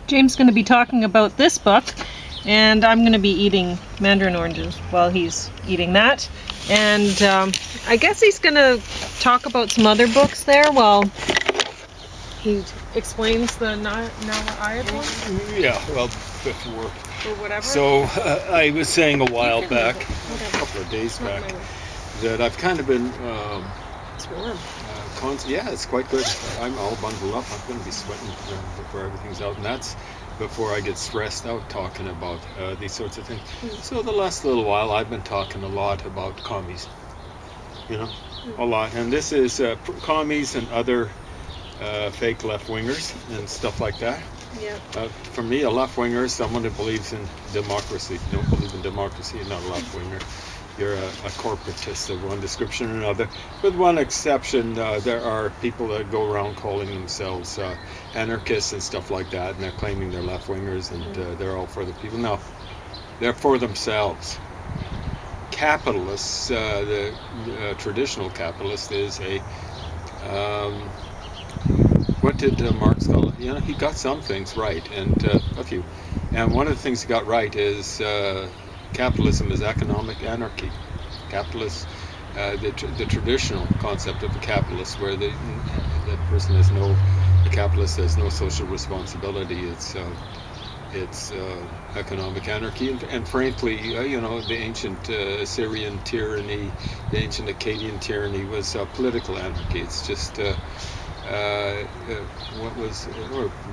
James is going to be talking about this book, and I'm going to be eating mandarin oranges while he's eating that. And I guess he's going to talk about some other books there while he explains the Nahlah Ayed one. Yeah, well, before. Or whatever. So I was saying a while back, a couple of days back, that I've kind of been... It's warm. Yeah, it's quite good. I'm all bundled up. I'm going to be sweating before everything's out, and that's before I get stressed out talking about these sorts of things. So the last little while, I've been talking a lot about commies, a lot. And this is commies and other fake left-wingers and stuff like that. Yeah. For me, a left-winger is someone who believes in democracy. If you don't believe in democracy, you're not a left-winger. You're a corporatist of one description or another. With one exception, there are people that go around calling themselves anarchists and stuff like that, and they're claiming they're left-wingers and they're all for the people. No, they're for themselves. Capitalists, the traditional capitalist is a... what did Marx call it? He got some things right, and a few. And one of the things he got right is... capitalism is economic anarchy. Capitalists, the traditional concept of a capitalist, where the person has the capitalist has no social responsibility. It's economic anarchy, and frankly, the ancient Assyrian tyranny, the ancient Akkadian tyranny was political anarchy. It's just what was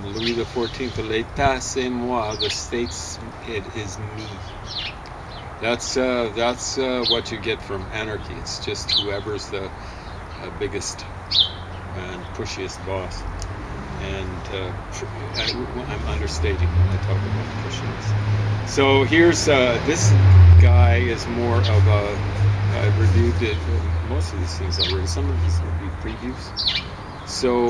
Louis XIV? L'État c'est moi. The state's it is me. That's what you get from anarchy. It's just whoever's the biggest and pushiest boss. And I'm understating when I talk about pushiness. So here's this guy is more of a... I reviewed it. Most of these things I read. Some of these would be previews. So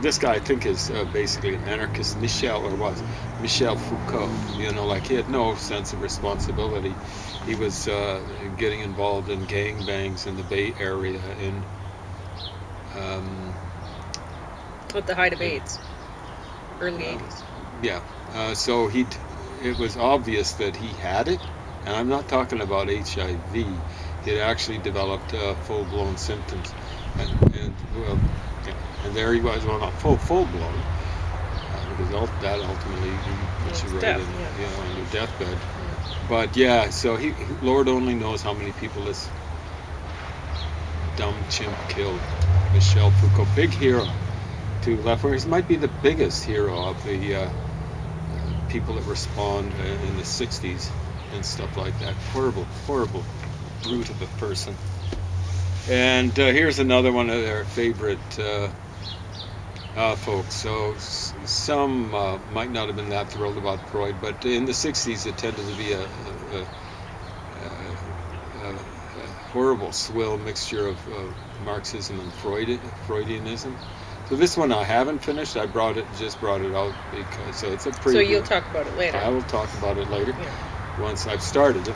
this guy, I think, is basically an anarchist. Michel Foucault. Like he had no sense of responsibility. He was getting involved in gangbangs in the Bay Area in... With the height of AIDS. Early 80s. Yeah. So it was obvious that he had it. And I'm not talking about HIV. He had actually developed full-blown symptoms. And there he was, well, not full-blown, because that ultimately puts you right on your deathbed. Yeah. But yeah, so he Lord only knows how many people this dumb chimp killed. Michel Foucault, big hero to left-wingers. Might be the biggest hero of the people that respond in the 60s and stuff like that. Horrible brute of a person. And here's another one of their favorite folks. So some might not have been that thrilled about Freud, but in the 60s it tended to be a horrible swill mixture of Marxism and Freudianism. So this one I haven't finished. I just brought it out because it's a preview. So you'll talk about it later. I will talk about it later once I've started it.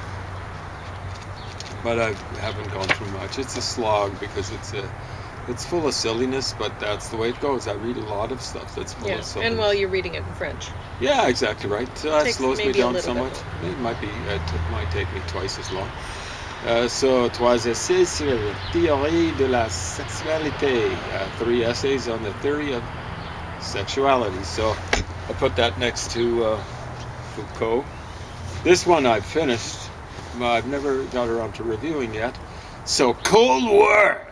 But I haven't gone through much. It's a slog because it's full of silliness, but that's the way it goes. I read a lot of stuff that's full of silliness. And while you're reading it in French. Yeah, exactly right. So that slows me down so much. Bit. It might take me twice as long. So, trois essays sur la théorie de la sexualité. 3 essays on the theory of sexuality. So I put that next to Foucault. This one I've finished. I've never got around to reviewing yet. So, Cold War.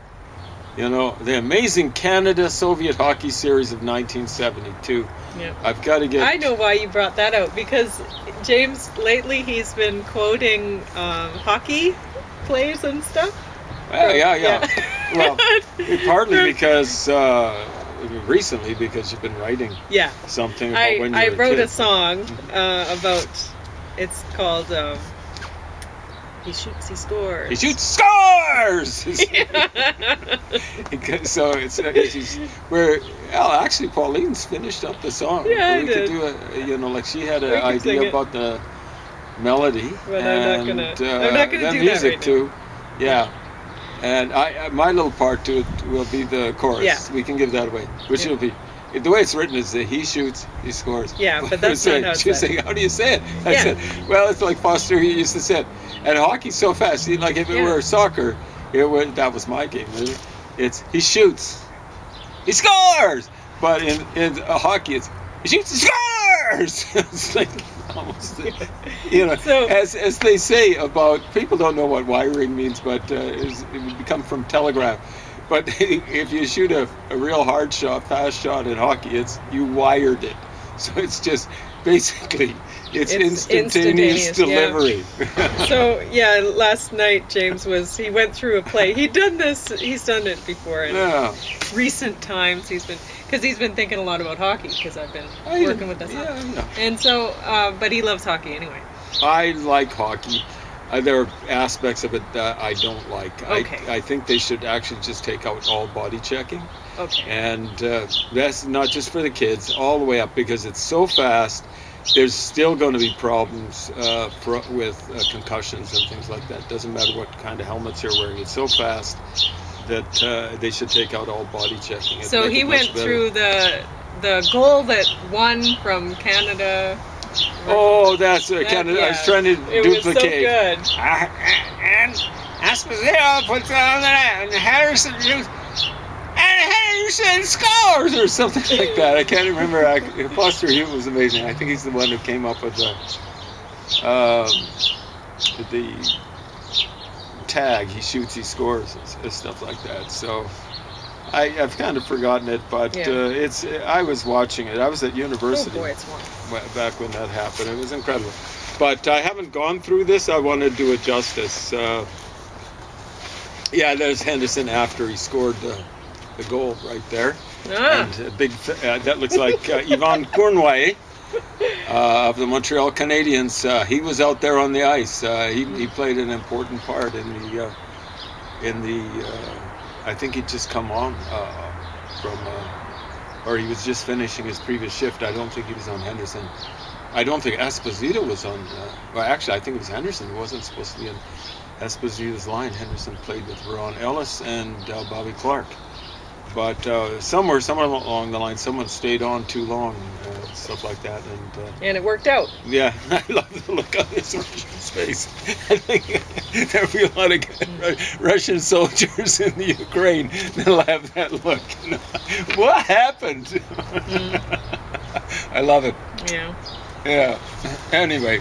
The amazing Canada-Soviet hockey series of 1972. Yeah. I've got to get... I know why you brought that out, because James, lately, he's been quoting hockey plays and stuff. Yeah. Well, partly because... recently, because you've been writing something about when you were I wrote a kid. a song about... It's called... He shoots, he scores. He shoots, scores! So it's where actually Pauline's finished up the song. Yeah, we could do she had an idea about the melody, but and I'm not gonna do music that right too. now. Yeah, and my little part to it will be the chorus. Yeah. We can give that away, which will be The way it's written is that he shoots, he scores. Yeah, but that's not how it's She was said. saying, how do you say it? I Yeah. said, well, it's like Foster he used to say it. And hockey's so fast. Like if it Yeah. were soccer, that was my game, really. It's he shoots, he scores. But in hockey, it's he shoots, he scores. It's like almost, So- as they say about, people don't know what wiring means, but it would come from telegraph. But if you shoot a real hard shot, fast shot in hockey, it's you wired it. So it's just basically it's instantaneous delivery. Yeah. So yeah, last night James he went through a play. He's done it before in Yeah. recent times. He's been thinking a lot about hockey because I've been working with this. Yeah, I know. And so, but he loves hockey anyway. I like hockey. There are aspects of it that I don't like. Okay. I think they should actually just take out all body checking. Okay. And that's not just for the kids, all the way up, because it's so fast. There's still going to be problems with concussions and things like that. Doesn't matter what kind of helmets you're wearing. It's so fast that they should take out all body checking. It'd So make he it much went better. through the goal that won from Canada. Oh, that's Canada. I was trying to It duplicate. was so good. And Esposito puts on that, and Harrison scores or something like that. I can't remember. Foster Hewitt was amazing. I think he's the one who came up with the tag. He shoots, he scores, and stuff like that. So I've kind of forgotten it, but I was watching it. I was at university. Oh boy, it's warm. Back when that happened. It was incredible. But I haven't gone through this. I want to do it justice. Yeah, there's Henderson after he scored the goal right there. Ah. And a big, that looks like Yvon Cournoyer of the Montreal Canadiens. He was out there on the ice. He played an important part in the I think he'd just come on from or he was just finishing his previous shift. I don't think he was on Henderson. I don't think Esposito was on. Well, actually, I think it was Henderson who wasn't supposed to be in Esposito's line. Henderson played with Ron Ellis and Bobby Clark. But somewhere along the line, someone stayed on too long, stuff like that, And it worked out. yeah, I love the look on his Russian's face. I think there'll be a lot of Russian soldiers in the Ukraine that'll have that look. What happened? I love it. Yeah. Yeah. Anyway.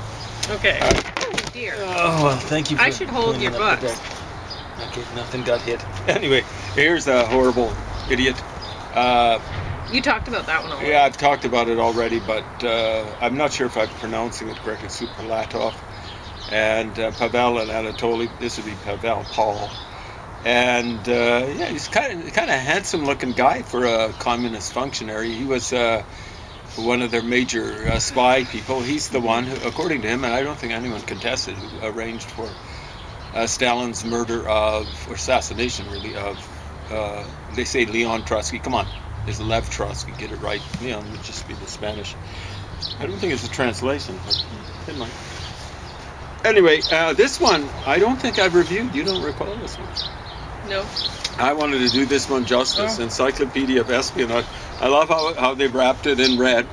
Okay. Oh dear. Oh well, thank you. I should hold your books. Okay, nothing got hit. Anyway, here's a horrible idiot. You talked about that one already. Yeah, I've talked about it already, but I'm not sure if I'm pronouncing it correctly. Superlatov and Pavel and Anatoly. This would be Pavel Paul. And yeah, he's kind of handsome-looking guy for a communist functionary. He was one of their major spy people. He's the one who, according to him, and I don't think anyone contested, who arranged for Stalin's murder or assassination, really, of, they say Leon Trotsky. Come on, there's Lev Trotsky, get it right. Leon would just be the Spanish. I don't think it's a translation, but it might. Anyway, this one, I don't think I've reviewed. You don't recall this one? No. I wanted to do this one justice. Oh. Encyclopedia of Espionage. I love how they've wrapped it in red.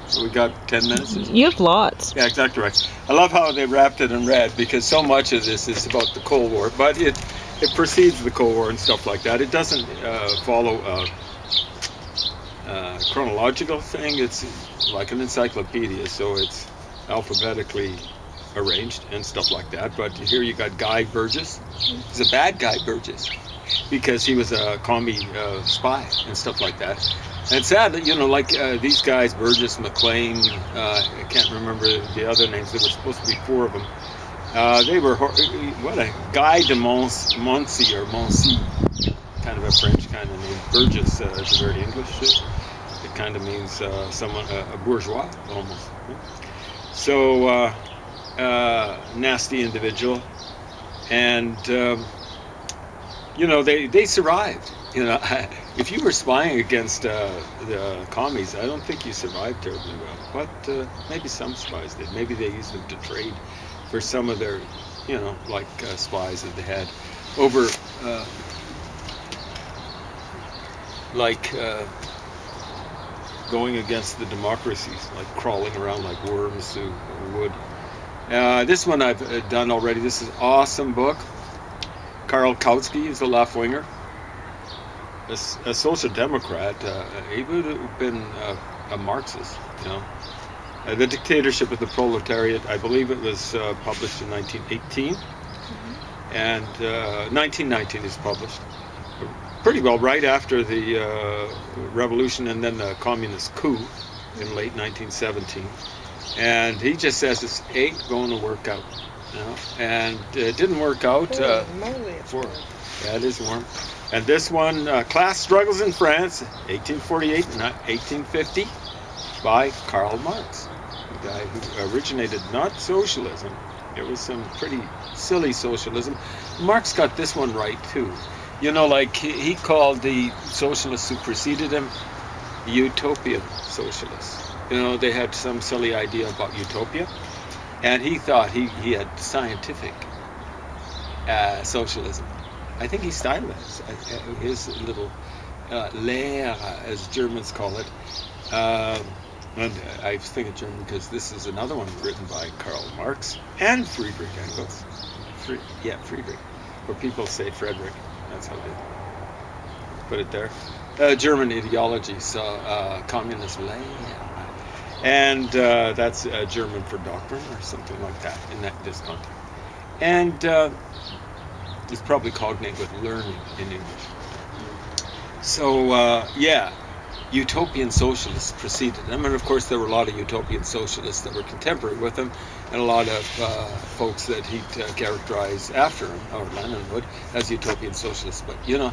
So we got 10 minutes. You have lots. Yeah, exactly right. I love how they wrapped it in red because so much of this is about the Cold War, but it precedes the Cold War and stuff like that. It doesn't follow a chronological thing. It's like an encyclopedia, so it's alphabetically arranged and stuff like that. But here you got Guy Burgess. He's a bad guy, Burgess, because he was a commie spy and stuff like that. And it's sad that, like these guys, Burgess, McLean, I can't remember the other names. There were supposed to be 4 of them. They were, what a Guy de Moncy, kind of a French kind of name. Burgess is very English. It kind of means someone, a bourgeois almost. So, nasty individual. And, they survived. If you were spying against the commies, I don't think you survived terribly well. But maybe some spies did. Maybe they used them to trade for some of their, spies that they had over, going against the democracies, like crawling around like worms through wood. This one I've done already. This is an awesome book. Karl Kautsky is a left-winger, a social democrat. He would have been a Marxist, you know. The Dictatorship of the Proletariat, I believe it was published in 1918, and 1919 is published. Pretty well right after the revolution and then the communist coup in late 1917. And he just says this ain't going to work out, you know. And it didn't work out. Yeah, it is warm. And this one, Class Struggles in France, 1848 and 1850, by Karl Marx, the guy who originated not socialism. It was some pretty silly socialism. Marx got this one right too. You know, like he called the socialists who preceded him utopian socialists. You know, they had some silly idea about utopia, and he thought he had scientific socialism. I think he styled it. His little Lehre, as Germans call it. And I was thinking German because this is another one written by Karl Marx and Friedrich Engels. Friedrich. Where people say Frederick. That's how they put it there. German ideology, so communist Lehre. And that's German for doctrine or something like that in this context. And it's probably cognate with learning in English. So, utopian socialists preceded him, and of course there were a lot of utopian socialists that were contemporary with him, and a lot of folks that he'd characterize after him, or Lenin would, as utopian socialists. But you know,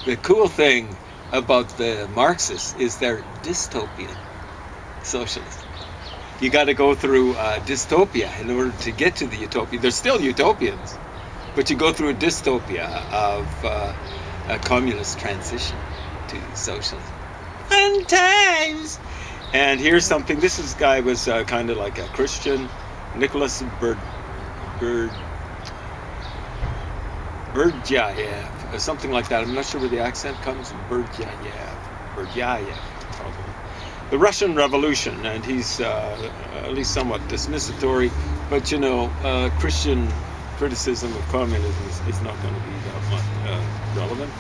the cool thing about the Marxists is they're dystopian socialists. You got to go through dystopia in order to get to the utopia. They're still utopians, but you go through a dystopia of a communist transition to socialism. Fun times! And here's something. This guy was kind of like a Christian, Nicholas Berdyaev, something like that. I'm not sure where the accent comes from. Berdyaev, probably. The Russian Revolution, and he's at least somewhat dismissatory, but you know, Christian criticism of communism is not going to be that much relevant.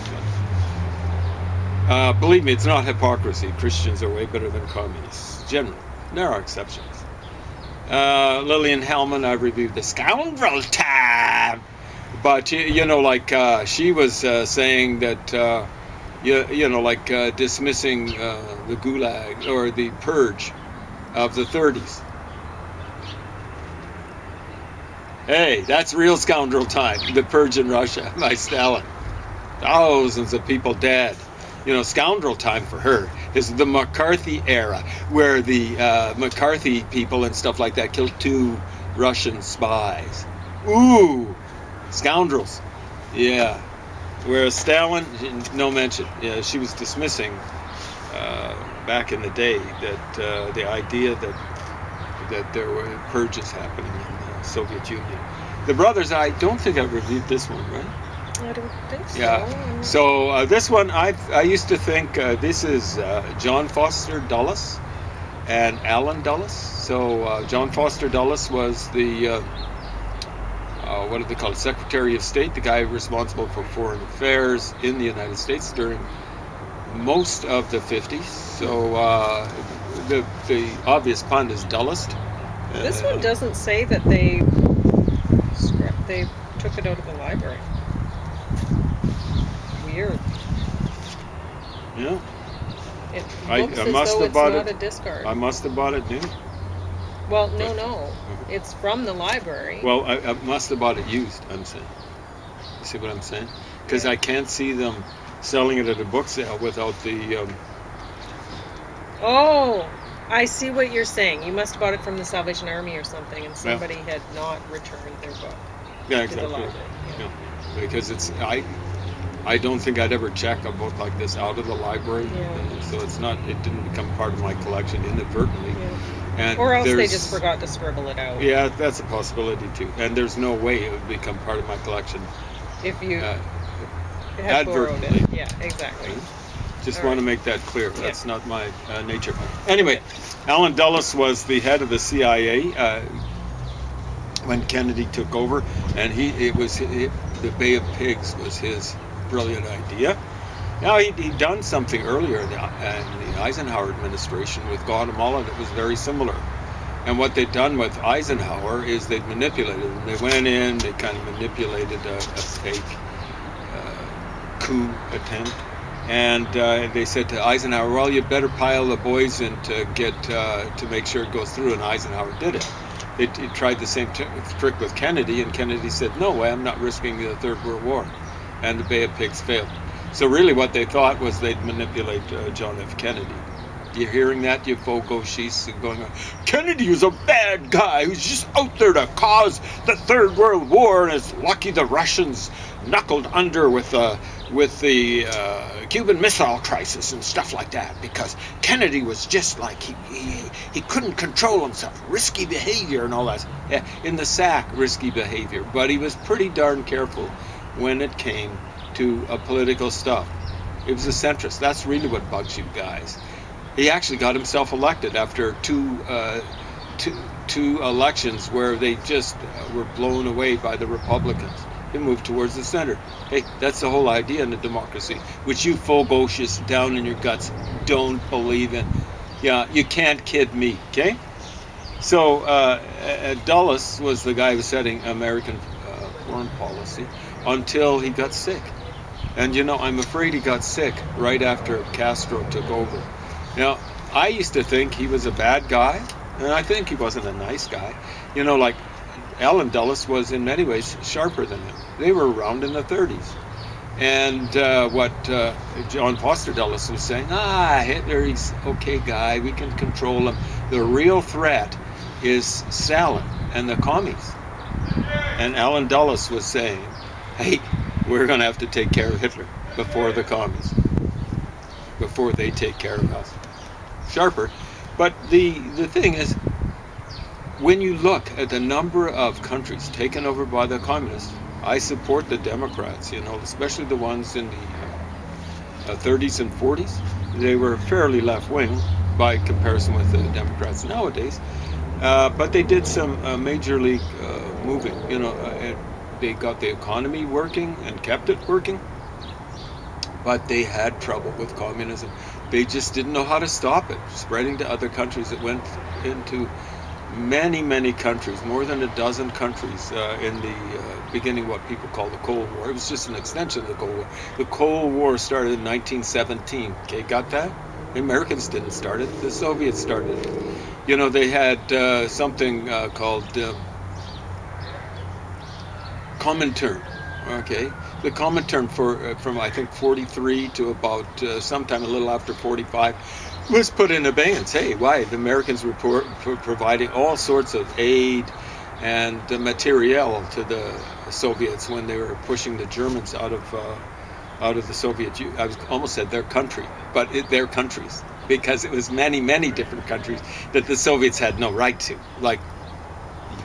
But, believe me, it's not hypocrisy. Christians are way better than communists, generally. There are exceptions. Lillian Hellman, I reviewed The Scoundrel Tab, but you know, like she was saying that you know, like dismissing the Gulag or the Purge of the 30s. Hey, that's real scoundrel time. The Purge in Russia by Stalin. Thousands of people dead. You know, scoundrel time for her is the McCarthy era, where the McCarthy people and stuff like that killed 2 Russian spies. Ooh, scoundrels. Yeah. Whereas Stalin, no mention. Yeah, she was dismissing back in the day that the idea that there were purges happening in the Soviet Union. The Brothers, I don't think I reviewed this one, right? I don't think so. Yeah. So this one, I used to think this is John Foster Dulles and Alan Dulles. So John Foster Dulles was the what do they call it? Secretary of State, the guy responsible for foreign affairs in the United States during most of the 50s. So the obvious pun is dullest. This one doesn't say that they took it out of the library. Weird. Yeah. It I looks as must though have it's bought not it. a discard. I must have bought it new. Well, no. It's from the library. Well, I must have bought it used, I'm saying. You see what I'm saying? Because Yeah. I can't see them selling it at a book sale without the... Oh, I see what you're saying. You must have bought it from the Salvation Army or something, and somebody had not returned their book Yeah, to exactly. the library. Yeah. Yeah. Because it's... I don't think I'd ever check a book like this out of the library. Yeah. So it's not... It didn't become part of my collection inadvertently. Yeah. And Or else they there's- just forgot to scribble it out. Yeah, that's a possibility too. And there's no way it would become part of my collection If you uh, had borrowed it. advertently. Yeah, exactly. Just All want to right. make that clear. That's not my nature. Anyway, Allen Dulles was the head of the CIA when Kennedy took over, and the Bay of Pigs was his brilliant idea. Now he'd done something earlier in the Eisenhower administration with Guatemala that was very similar. And what they'd done with Eisenhower is they'd manipulated him. They went in, they kind of manipulated a fake coup attempt. And they said to Eisenhower, well, you better pile the boys in to make sure it goes through, and Eisenhower did it. They tried the same trick with Kennedy, and Kennedy said, no way, I'm not risking the Third World War. And the Bay of Pigs failed. So really what they thought was they'd manipulate John F. Kennedy. You're hearing that, you faux gauchistes going on, Kennedy was a bad guy who's just out there to cause the Third World War, and it's lucky the Russians knuckled under with the Cuban Missile Crisis and stuff like that, because Kennedy was just like, he couldn't control himself, risky behavior and all that. Yeah, in the sack, risky behavior, but he was pretty darn careful when it came to political stuff. It was a centrist. That's really what bugs you guys. He actually got himself elected after two elections where they just were blown away by the Republicans. They moved towards the center. Hey, that's the whole idea in a democracy, which you faux gauchists down in your guts don't believe in. Yeah, you can't kid me, okay? So Dulles was the guy who was setting American foreign policy until he got sick. And I'm afraid he got sick right after Castro took over. Now, I used to think he was a bad guy, and I think he wasn't a nice guy. Like Allen Dulles was in many ways sharper than him. They were around in the 30s. And what John Foster Dulles was saying, Hitler, he's okay guy, we can control him. The real threat is Stalin and the commies. And Allen Dulles was saying, hey, we're going to have to take care of Hitler before the commies, before they take care of us. Sharper. But the thing is, when you look at the number of countries taken over by the communists, I support the Democrats, especially the ones in the 30s and 40s. They were fairly left-wing by comparison with the Democrats nowadays. But they did some major league moving. They got the economy working and kept it working. But they had trouble with communism. They just didn't know how to stop it, spreading to other countries. It went into many, many countries, more than a dozen countries in the beginning of what people call the Cold War. It was just an extension of the Cold War. The Cold War started in 1917. Okay, got that? The Americans didn't start it. The Soviets started it. They had something called Comintern. Okay, the Comintern from I think 43 to about sometime a little after 45 was put in abeyance. Hey, why? The Americans were providing all sorts of aid and materiel to the Soviets when they were pushing the Germans out of the Soviet Union. I almost said their country, but their countries, because it was many, many different countries that the Soviets had no right to, like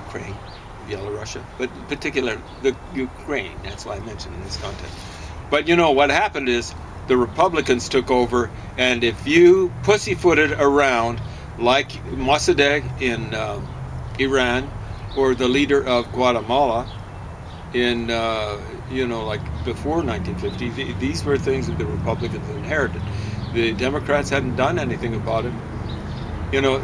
Ukraine, Yellow-Russia, but in particular the Ukraine. That's why I mentioned in this context. But what happened is the Republicans took over, and if you pussyfooted around like Mossadegh in Iran, or the leader of Guatemala in like before 1950, these were things that the Republicans inherited. The Democrats hadn't done anything about it.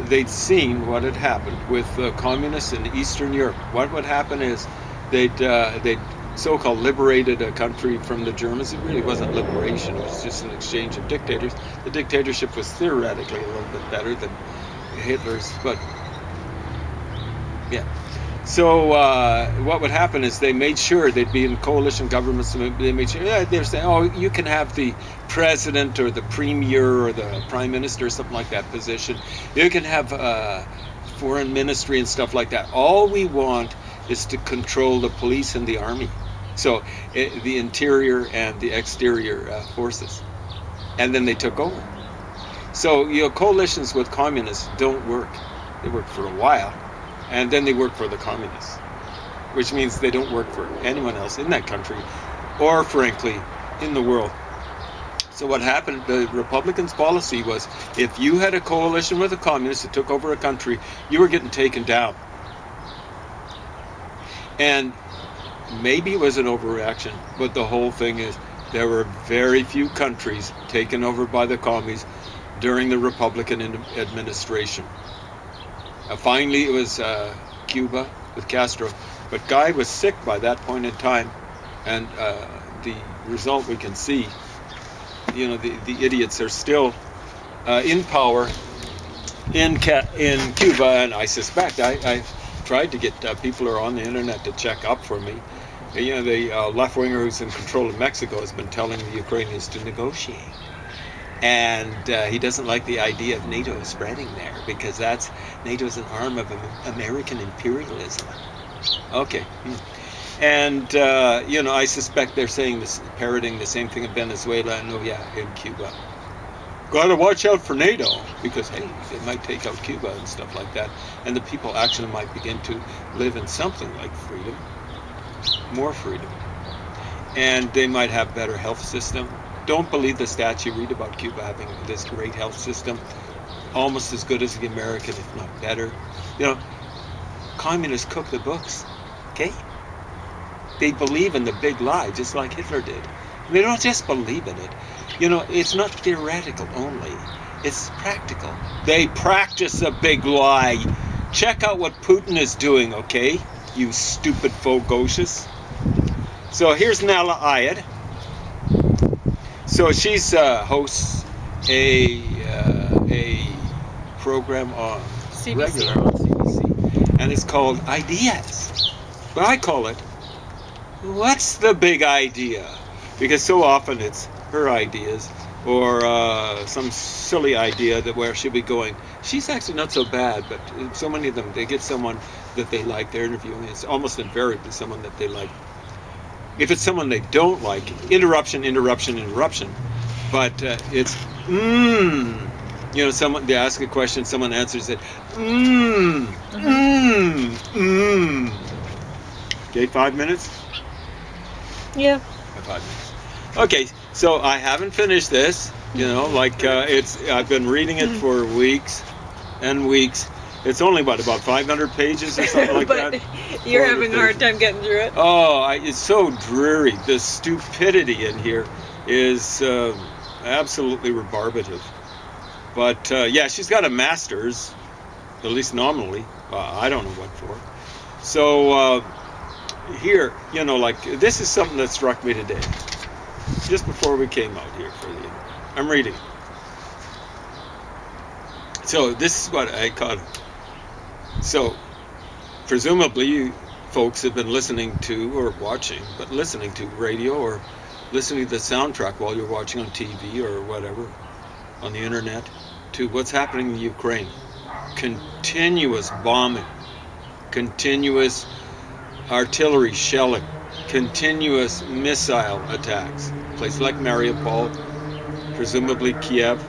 They'd seen what had happened with communists in Eastern Europe. What would happen is they'd so-called liberated a country from the Germans. It really wasn't liberation. It was just an exchange of dictators. The dictatorship was theoretically a little bit better than Hitler's, but yeah. So what would happen is they made sure they'd be in coalition governments. They made sure they're saying, oh, you can have the president or the premier or the prime minister or something like that position. You can have foreign ministry and stuff like that. All we want is to control the police and the army. So the interior and the exterior forces. And then they took over. So coalitions with communists don't work. They work for a while. And then they work for the communists, which means they don't work for anyone else in that country or, frankly, in the world. So what happened, the Republicans' policy was, if you had a coalition with the communists that took over a country, you were getting taken down. And maybe it was an overreaction, but the whole thing is, there were very few countries taken over by the commies during the Republican administration. Finally, it was Cuba with Castro, but Guy was sick by that point in time, and the result we can see. The idiots are still in power in Cuba, and I suspect I tried to get people who are on the internet to check up for me. The left-winger who's in control of Mexico has been telling the Ukrainians to negotiate. And he doesn't like the idea of NATO spreading there, because NATO's an arm of American imperialism. Okay. And, I suspect they're saying this, parroting the same thing in Venezuela and, in Cuba. Gotta watch out for NATO, because, hey, they might take out Cuba and stuff like that. And the people actually might begin to live in something like freedom. More freedom. And they might have better health system. Don't believe the stats you read about Cuba having this great health system, almost as good as the American, if not better. Communists cook the books, okay? They believe in the big lie, just like Hitler did. They don't just believe in it. It's not theoretical only. It's practical. They practice a big lie. Check out what Putin is doing, okay? You stupid fogocious. So here's Nahlah Ayed. So she's hosts a program on regular on CBC, and it's called Ideas. But I call it, what's the big idea? Because so often it's her ideas or some silly idea that where she'll be going. She's actually not so bad, but so many of them, they get someone that they like, they're interviewing. It's almost invariably someone that they like. If it's someone they don't like, interruption. But it's someone, they ask a question, someone answers it. Okay, 5 minutes? Yeah. 5 minutes. Okay, so I haven't finished this. I've been reading it for weeks and weeks. It's only about 500 pages or something like but that. You're having a hard time getting through it. Oh, it's so dreary. The stupidity in here is absolutely rebarbative. But she's got a master's, at least nominally. I don't know what for. So here, this is something that struck me today, just before we came out here for the. I'm reading. So this is what I caught. So presumably you folks have been listening to or watching, but listening to radio or listening to the soundtrack while you're watching on TV or whatever on the internet to what's happening in Ukraine. Continuous bombing, continuous artillery shelling, continuous missile attacks. Places like Mariupol, presumably Kiev.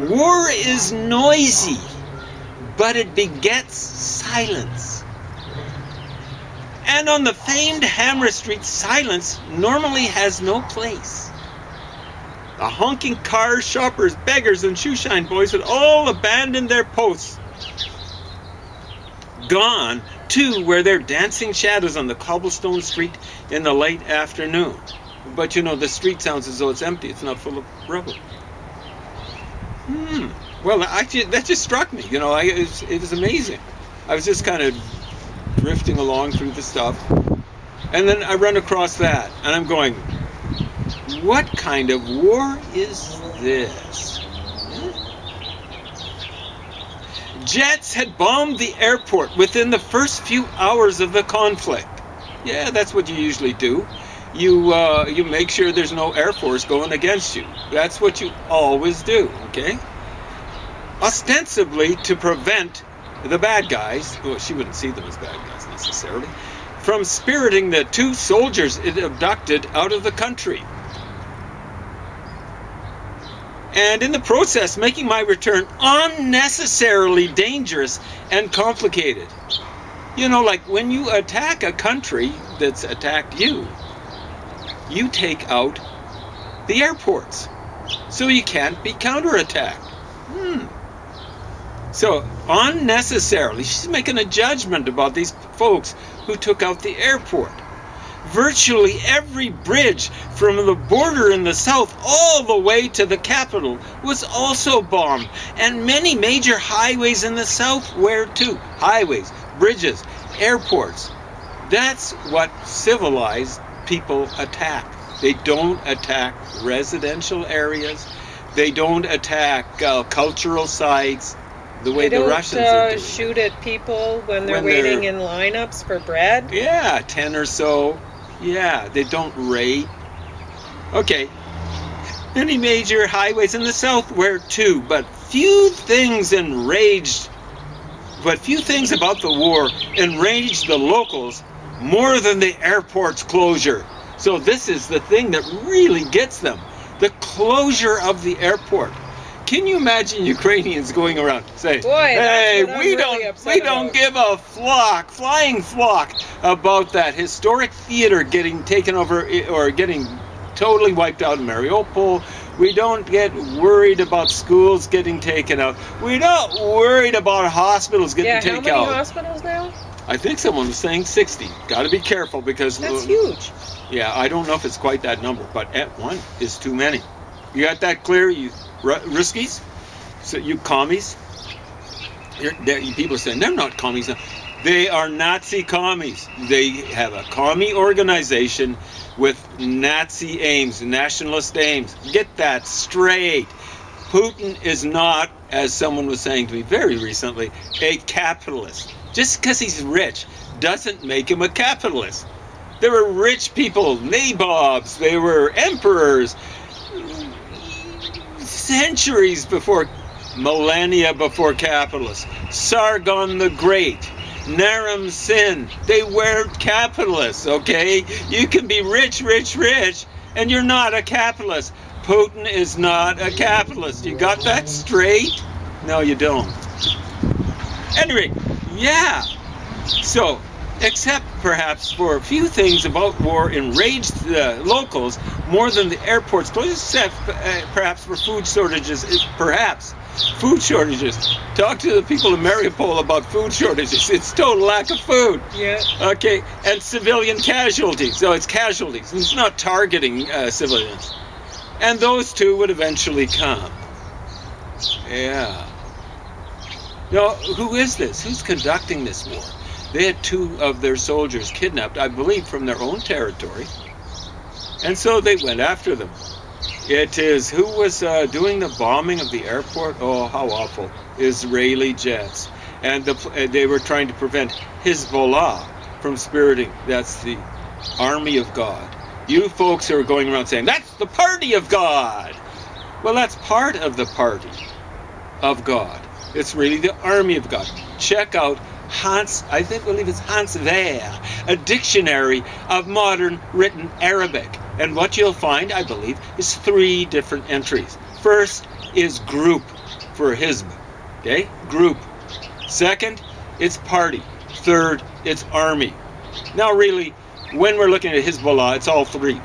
War is noisy, but it begets silence. And on the famed Hammer Street, silence normally has no place. The honking cars, shoppers, beggars, and shoeshine boys had all abandoned their posts, gone to where they're dancing shadows on the cobblestone street in the late afternoon. But the street sounds as though it's empty. It's not full of rubble. Well, that just struck me. It was amazing. I was just kind of drifting along through the stuff, and then I run across that, and I'm going, what kind of war is this? Jets had bombed the airport within the first few hours of the conflict. Yeah, that's what you usually do. You make sure there's no Air Force going against you. That's what you always do, okay? Ostensibly to prevent the bad guys, well, she wouldn't see them as bad guys necessarily, from spiriting the 2 soldiers it abducted out of the country. And in the process, making my return unnecessarily dangerous and complicated. Like when you attack a country that's attacked you, you take out the airports. So you can't be counterattacked. So unnecessarily, she's making a judgment about these folks who took out the airport. Virtually every bridge from the border in the south all the way to the capital was also bombed, and many major highways in the south were too. Highways, bridges, airports. That's what civilized people attack. They don't attack residential areas. They don't attack cultural sites the way the Russians are doing. Shoot at people when they're When waiting they're- in lineups for bread. Yeah, 10 or so. Yeah, they don't raid. Okay. Many major highways in the south were too, but few things about the war enraged the locals more than the airport's closure. So this is the thing that really gets them. The closure of the airport. Can you imagine Ukrainians going around saying, Boy, that's "Hey, what I'm we really don't upset about." give a flying flock about that historic theater getting taken over or getting totally wiped out in Mariupol. We don't get worried about schools getting taken out. We're not worried about hospitals getting Yeah, taken how many out." hospitals now? I think someone was saying 60. Got to be careful because That's huge. yeah, I don't know if it's quite that number, but at one is too many. You got that clear, you riskies? So you commies? People are saying they're not commies. They are Nazi commies. They have a commie organization with Nazi aims, nationalist aims. Get that straight. Putin is not, as someone was saying to me very recently, a capitalist. Just because he's rich doesn't make him a capitalist. There were rich people, nabobs, they were emperors, centuries before, millennia before capitalists. Sargon the Great, Naram Sin, they weren't capitalists, okay? You can be rich, and you're not a capitalist. Putin is not a capitalist. You got that straight? No, you don't. Anyway, yeah. So, except perhaps for a few things about war enraged the locals more than the airports closed, except perhaps for food shortages. Perhaps food shortages. Talk to the people in Mariupol about food shortages. It's total lack of food. Yeah. Okay, and civilian casualties. So it's casualties. It's not targeting civilians. And those two would eventually come. Yeah. Now, who is this? Who's conducting this war? They had 2 of their soldiers kidnapped, I believe, from their own territory. And so they went after them. It is, who was doing the bombing of the airport? Oh, how awful. Israeli jets. And they were trying to prevent Hezbollah from spiriting. That's the army of God. You folks who are going around saying, that's the party of God. Well, that's part of the party of God. It's really the army of God. Check out I believe it's Hans Wehr, a dictionary of modern written Arabic. And what you'll find, I believe, is 3 different entries. First is group for Hizb. Okay? Group. Second, it's party. Third, it's army. Now really, when we're looking at Hezbollah, it's all 3.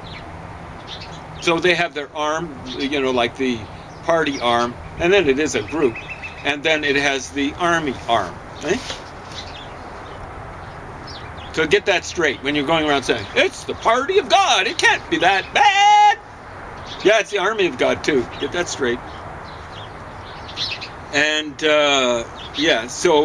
So they have their arm, like the party arm, and then it is a group. And then it has the army arm. Okay? So get that straight when you're going around saying, it's the party of God. It can't be that bad. Yeah, it's the army of God too. Get that straight. And yeah, so